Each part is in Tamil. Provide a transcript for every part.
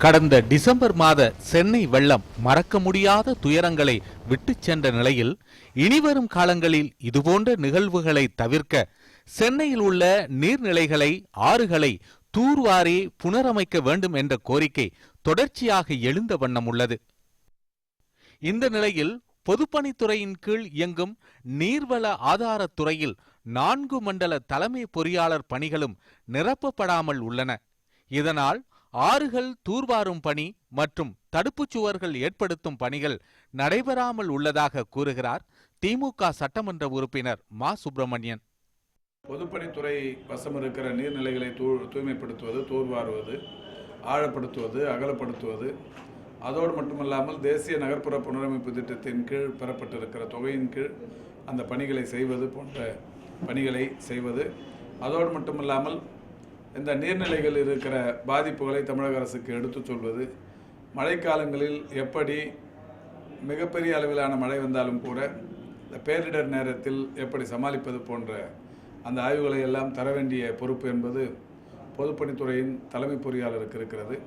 கடந்த டிசம்பர் மாத சென்னை வெள்ளம் மறக்க முடியாத துயரங்களை விட்டுச் சென்ற நிலையில் இனிவரும் காலங்களில் இதுபோன்ற நிகழ்வுகளை தவிர்க்க சென்னையில் உள்ள நீர்நிலைகளை, ஆறுகளை தூர்வாரி புனரமைக்க வேண்டும் என்ற கோரிக்கை தொடர்ச்சியாக எழுந்த வண்ணம் உள்ளது. இந்த நிலையில் பொதுப்பணித்துறையின் கீழ் இயங்கும் நீர்வள ஆதாரத்துறையில் 4 மண்டல தலைமை பொறியாளர் பணிகளும் நிரப்பப்படாமல் உள்ளன. இதனால் ஆறுகள் தூர்வாரும் பணி மற்றும் தடுப்புச் சுவர்கள் ஏற்படுத்தும் பணிகள் நடைபெறாமல் உள்ளதாக கூறுகிறார் திமுக சட்டமன்ற உறுப்பினர் மா. சுப்பிரமணியன். பொதுப்பணித்துறை வசம் இருக்கிற நீர்நிலைகளை தூய்மைப்படுத்துவது, தூர்வாருவது, ஆழப்படுத்துவது, அகலப்படுத்துவது, அதோடு மட்டுமல்லாமல் தேசிய நகர்ப்புற புனரமைப்பு திட்டத்தின் கீழ் பெறப்பட்டிருக்கிற தொகையின் கீழ் அந்த பணிகளை செய்வது போன்ற பணிகளை செய்வது, அதோடு மட்டுமல்லாமல் இந்த நீர்நிலைகள் இருக்கிற பாதிப்புகளை தமிழக அரசுக்கு எடுத்துச் சொல்வது, மழைக்காலங்களில் எப்படி மிகப்பெரிய அளவிலான மழை வந்தாலும் கூட இந்த பேரிடர் நேரத்தில் எப்படி சமாளிப்பது போன்ற அந்த ஆய்வுகளை எல்லாம் தர வேண்டிய பொறுப்பு என்பது பொதுப்பணித்துறையின் தலைமை பொறியாளருக்கு இருக்கிறது.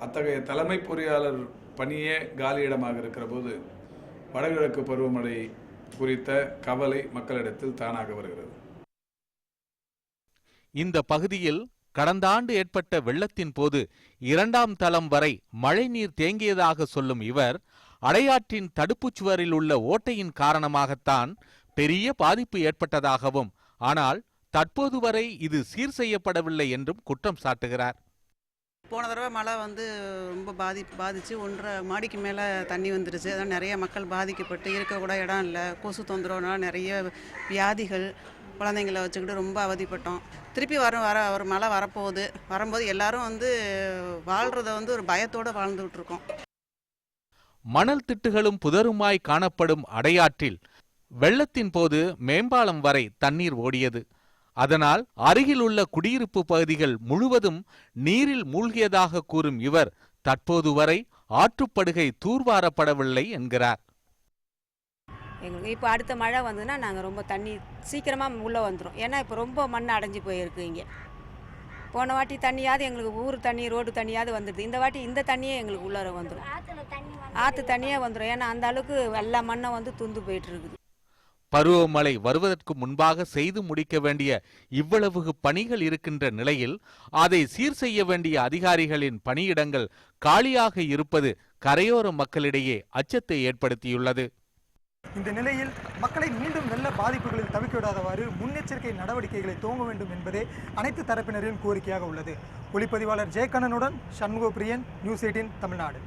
அத்தகைய தலைமை பொறியாளர் பணியே காலியிடமாக இருக்கிற போது வடகிழக்கு பருவமழை குறித்த கவலை மக்களிடத்தில் தானாக வருகிறது. இந்த பகுதியில் கடந்த ஆண்டு ஏற்பட்ட வெள்ளத்தின் போது 2ஆம் தளம் வரை மழைநீர் தேங்கியதாக சொல்லும் இவர், அடையாற்றின் தடுப்புச் சுவரில் உள்ள ஓட்டையின் காரணமாகத்தான் பெரிய பாதிப்பு ஏற்பட்டதாகவும், ஆனால் தற்போது வரை இது சீர் செய்யப்படவில்லை என்றும் குற்றம் சாட்டுகிறார். போன தடவை மழை ரொம்ப பாதிச்சு 1.5 மாடிக்கு மேலே தண்ணி வந்துருச்சு. அதான் நிறைய மக்கள் பாதிக்கப்பட்டு இருக்க கூட இடம் இல்லை, கொசு தொந்தரவுனால நிறைய வியாதிகள், குழந்தைங்களை வச்சுக்கிட்டு ரொம்ப அவதிப்பட்டோம். திருப்பி ஒரு மழை வரும்போது எல்லாரும் வாழ்றத ஒரு பயத்தோடு வாழ்ந்துகிட்டு இருக்கோம். மணல் திட்டுகளும் புதருமாய் காணப்படும் அடையாற்றில் வெள்ளத்தின் போது மேம்பாலம் வரை தண்ணீர் ஓடியது. அதனால் அருகில் உள்ள குடியிருப்பு பகுதிகள் முழுவதும் நீரில் மூழ்கியதாக கூறும் இவர், தற்போது வரை ஆற்றுப்படுகை தூர்வாரப்படவில்லை என்கிறார். எங்களுக்கு இப்போ அடுத்த மழை வந்ததுன்னா நாங்கள் ரொம்ப தண்ணி சீக்கிரமாக உள்ளே வந்துடும். ஏன்னா இப்போ ரொம்ப மண் அடைஞ்சி போயிருக்கு. இங்கே போன வாட்டி தண்ணியாவது எங்களுக்கு ஊர் தண்ணி, ரோடு தண்ணியாவது வந்துடுது. இந்த வாட்டி இந்த தண்ணியே எங்களுக்கு உள்ளார வந்துடும், ஆற்று தண்ணியே வந்துடும். ஏன்னா அந்த அளவுக்கு எல்லா மண்ணை துந்து போயிட்டு இருக்குது. பருவமழை வருவதற்கு முன்பாக செய்து முடிக்க வேண்டிய இவ்வளவு பணிகள் இருக்கின்ற நிலையில் அதை சீர் செய்ய வேண்டிய அதிகாரிகளின் பணியிடங்கள் காலியாக இருப்பது கரையோர மக்களிடையே அச்சத்தை ஏற்படுத்தியுள்ளது. இந்த நிலையில் மக்களை மீண்டும் வெள்ள பாதிப்புகளில் தவிக்க விடாதவாறு முன்னெச்சரிக்கை நடவடிக்கைகளை துவங்க வேண்டும் என்பதே அனைத்து தரப்பினரின் கோரிக்கையாக உள்ளது. ஒளிப்பதிவாளர் ஜெயக்கண்ணனுடன் சண்முகப்பிரியன், நியூஸ் 18 தமிழ்நாடு.